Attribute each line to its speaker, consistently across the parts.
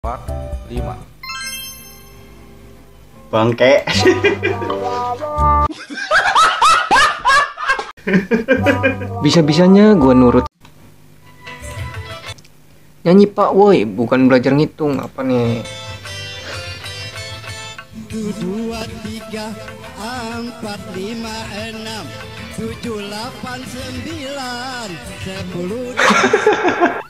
Speaker 1: 4, 5.
Speaker 2: Bangke.
Speaker 3: Bisa-bisanya gua nurut. Nyanyi Pak woi, bukan belajar ngitung. Apa nih?
Speaker 4: 1, 2, 3, 4, 5, 6, 7, 8, 9, 10.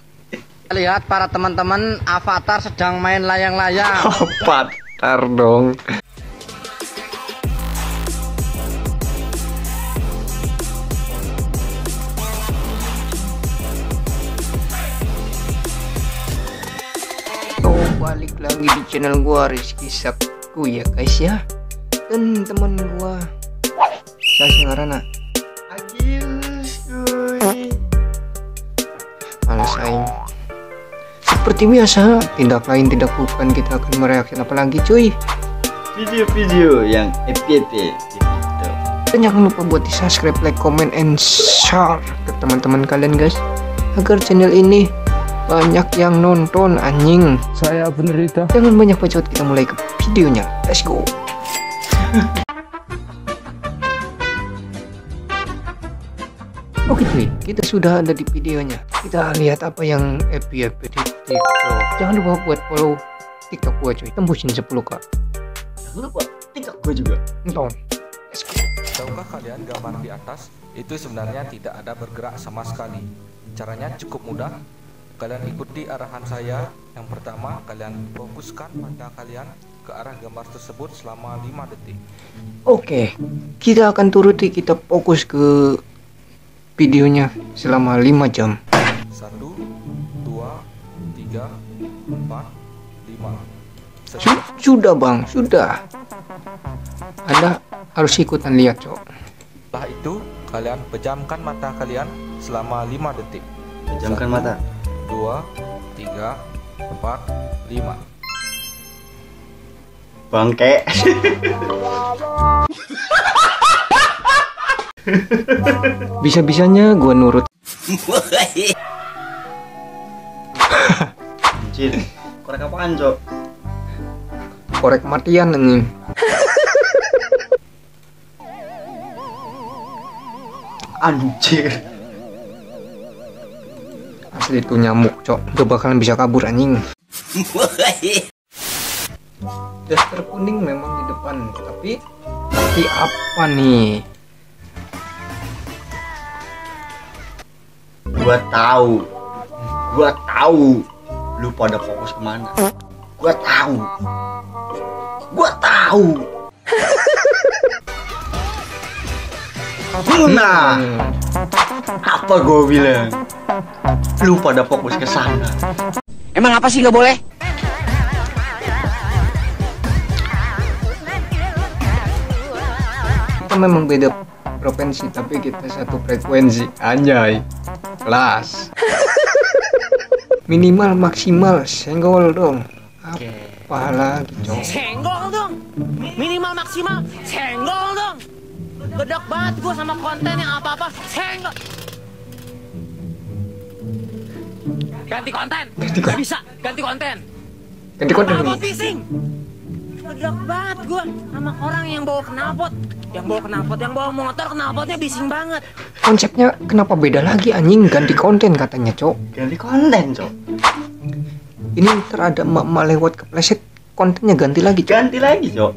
Speaker 5: Lihat para teman-teman, Avatar sedang main layang-layang.
Speaker 3: Avatar dong. Balik lagi di channel gua Rizky Sabtu ya guys ya. Dan temen gua saya singarana malas aing. Seperti biasa, tindak lain tidak bukan, kita akan mereaksikan apa lagi cuy?
Speaker 2: Video-video yang FYP gitu.
Speaker 3: Dan jangan lupa buat di subscribe, like, comment, and share ke teman-teman kalian guys, agar channel ini banyak yang nonton anjing.
Speaker 6: Saya penderita.
Speaker 3: Jangan banyak bacot, kita mulai ke videonya. Let's go. Oke cuy, kita sudah ada di videonya. Kita lihat apa yang FYP di TikTok. Jangan lupa buat follow TikTok gua cuy, tembusin 10k.
Speaker 2: Jangan lupa TikTok gue juga.
Speaker 3: Nonton. Let's go.
Speaker 1: Tahukah kalian gambar di atas itu sebenarnya tidak ada bergerak sama sekali. Caranya cukup mudah. Kalian ikuti arahan saya. Yang pertama, kalian fokuskan mata kalian ke arah gambar tersebut selama 5 detik.
Speaker 3: Oke, kita akan turuti, kita fokus ke videonya selama 5 jam.
Speaker 1: 1, 2, 3, 4, 5.
Speaker 3: Sudah bang, sudah. Anda harus ikutan lihat cok.
Speaker 1: Setelah itu, kalian pejamkan mata kalian selama 5 detik.
Speaker 2: Pejamkan
Speaker 1: 1,
Speaker 2: mata.
Speaker 1: 2, 3, 4, 5.
Speaker 2: Bangke.
Speaker 3: Bisa-bisanya gua nurut.
Speaker 2: Anjir. Korek apaan, Cok?
Speaker 3: Korek matian anjing.
Speaker 2: Anjir.
Speaker 3: Asli itu nyamuk cok, gak bakalan bisa kabur anjing. Daster kuning memang di depan, tapi apa nih?
Speaker 2: Gua tahu lu pada fokus kemana. Gua tahu. Nah, apa gua bilang? Lu pada fokus ke sana.
Speaker 5: Emang apa sih nggak boleh?
Speaker 3: Kita memang beda provinsi, tapi kita satu frekuensi. Anjay, kelas. Minimal maksimal senggol dong. Apa lagi cok?
Speaker 7: Senggol dong, minimal maksimal senggol dong. Gedok banget gue sama konten yang apa-apa senggol. Ganti konten. Gak bisa ganti konten.
Speaker 3: Ganti konten
Speaker 7: Knalpot
Speaker 3: nih.
Speaker 7: bising. Gedok banget gue sama orang yang bawa knalpot. Yang bawa motor knalpotnya bising banget.
Speaker 3: Konsepnya kenapa beda lagi anjing? Ganti konten katanya cok.
Speaker 2: Ganti konten, Cok.
Speaker 3: Ini ntar ada emak-emak lewat kepleset, kontennya ganti lagi cok.
Speaker 2: Ganti lagi, Cok.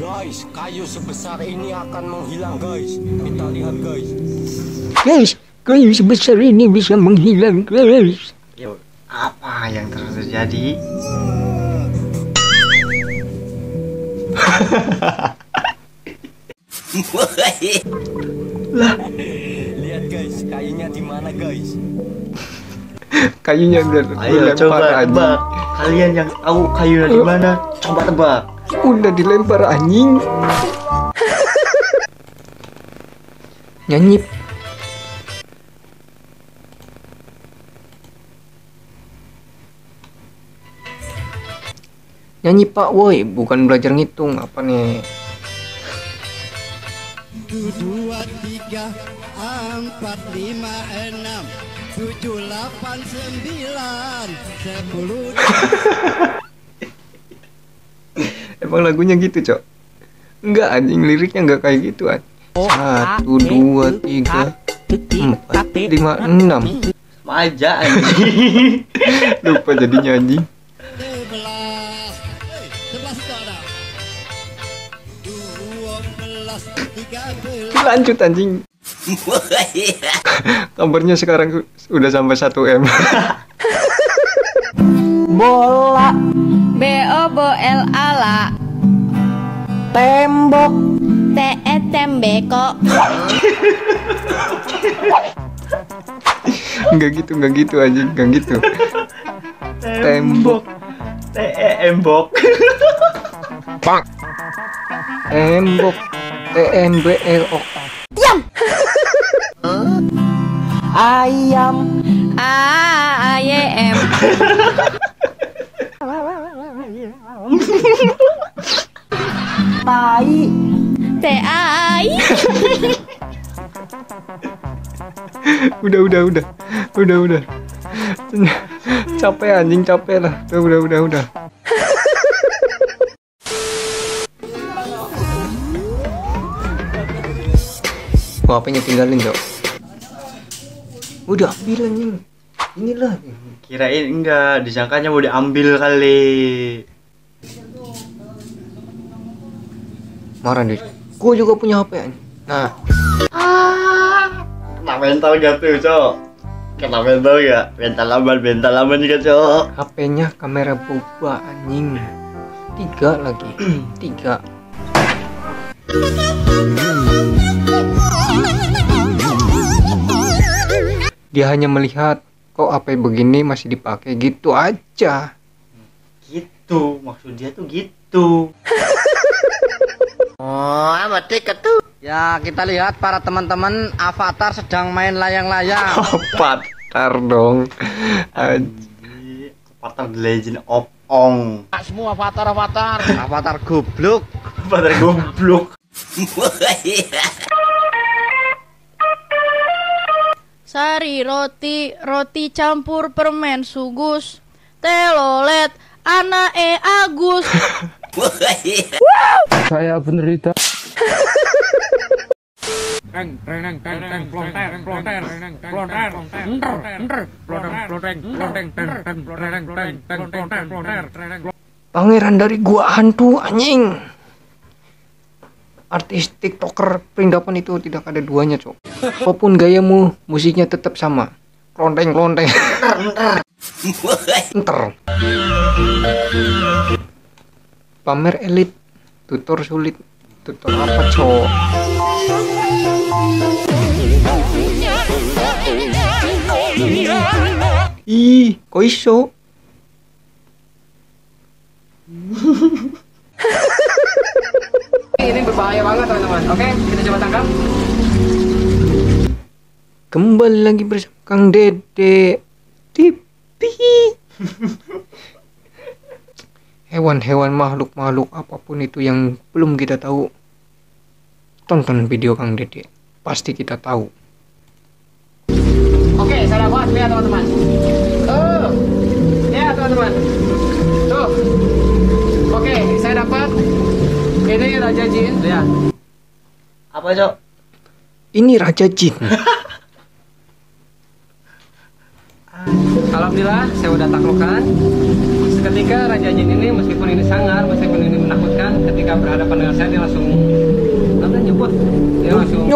Speaker 6: Guys, kayu sebesar ini akan menghilang guys. Kita lihat guys.
Speaker 3: Guys, kayu sebesar ini bisa menghilang guys.
Speaker 2: Yo, apa yang terjadi?
Speaker 6: Lihat guys, kayunya di mana guys?
Speaker 3: Kayunya udah
Speaker 2: Ayo
Speaker 3: dilempar
Speaker 2: coba
Speaker 3: anjing.
Speaker 2: tebak. Kalian yang tahu kayunya di mana, coba tebak.
Speaker 3: Udah dilempar anjing. Nyanyi. Nyanyi Pak woi, bukan belajar ngitung. Apa nih?
Speaker 4: 1, 2, 3, 4, 5, 6,
Speaker 3: Emang lagunya gitu, Cok? Enggak, anjing, liriknya enggak kayak gitu, anjing. 1, 2, 3, 4, 5, 6.
Speaker 2: Aja anjing.
Speaker 3: Lupa jadinya, anjing.
Speaker 4: 13.
Speaker 3: Lanjut, anjing. Kabarnya sekarang udah sampai 1M.
Speaker 7: Bola BOBOLA tembok tembeko.
Speaker 3: Enggak gitu anjing, enggak gitu. Tembok
Speaker 2: Embok.
Speaker 3: Pak. Tembok TMBLO.
Speaker 7: Ayam AYM. Tai TAI.
Speaker 3: Udah. Capek anjing, capek lah. Udah. Gua HP-nya tinggalin, Cok. Udah ambil anjing. Inilah.
Speaker 2: Kirain enggak, disangkanya mau diambil kali.
Speaker 3: Marah dia. Gua juga punya HP anjing. Nah,
Speaker 2: Kena mental gak tuh, Cok? Kena mental gak? Mental aman juga, Cok.
Speaker 3: HP-nya kamera boba anjing. 3 lagi. 3. Dia hanya melihat kok HP begini masih dipakai gitu aja.
Speaker 2: Gitu, maksud dia tuh gitu.
Speaker 5: Oh, ya kita lihat para teman-teman avatar sedang main layang-layang.
Speaker 3: Avatar dong.
Speaker 2: Avatar The Legend of Ong.
Speaker 5: Semua avatar goblok.
Speaker 2: Avatar goblok.
Speaker 8: Sari roti campur permen sugus, telolet anak Agus.
Speaker 6: Saya penderita.
Speaker 3: Pangeran dari gua hantu anjing. Artis TikToker perindapan itu tidak ada duanya, Cok. Apapun gayamu, musiknya tetap sama. Klonteng. Enter. Pamer elit, tutor sulit. Tutor apa, Cok? Ih, kok iso?
Speaker 7: Ini berbahaya banget teman-teman. Oke, kita coba tangkap.
Speaker 3: Kembali lagi bersama Kang Dede TV. Hewan-hewan, makhluk-makhluk apapun itu yang belum kita tahu, tonton video Kang Dede, pasti kita tahu.
Speaker 7: Oke, saya dapat. Lihat teman-teman. Lihat teman-teman. Tuh. Oke, saya dapat. Ini Raja Jin. Lihat.
Speaker 2: Apa, Cok?
Speaker 3: Ini Raja Jin.
Speaker 7: Alhamdulillah, saya udah taklukkan. Seketika Raja Jin ini meskipun ini sangar, meskipun ini menakutkan, ketika berhadapan dengan saya dia langsung nyebut. Dia langsung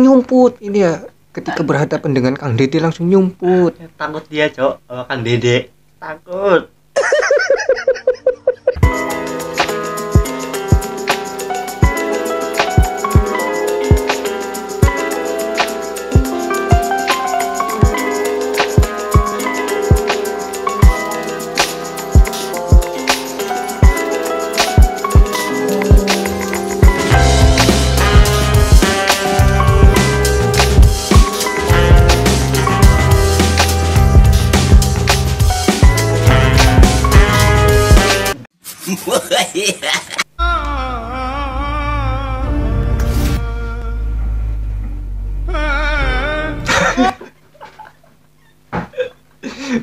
Speaker 3: nyumput. Ini ya, ketika berhadapan dengan Kang Dede langsung nyumput.
Speaker 2: Takut dia, Cok, sama Kang Dede. Takut.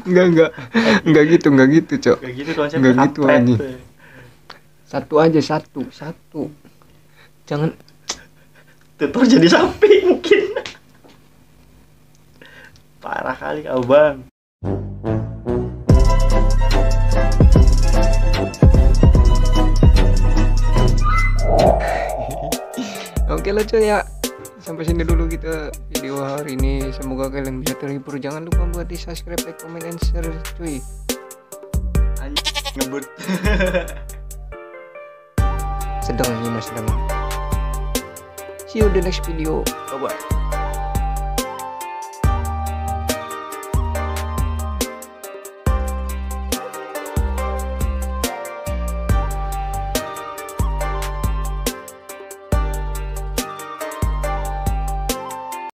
Speaker 3: Enggak gitu, Cok.
Speaker 2: Kayak gitu konsepnya.
Speaker 3: Enggak gitu
Speaker 2: kampret.
Speaker 3: anjing. Satu aja, satu. Jangan
Speaker 2: Tutor jadi sapi mungkin. Parah kali kau bang.
Speaker 3: Oke lah cuy ya. Sampai sini dulu kita video hari ini. Semoga kalian bisa terhibur. Jangan lupa buat di subscribe, like, comment, and share cuy.
Speaker 2: Anjing ngebut.
Speaker 3: Sedang. See you the next video. Bye bye.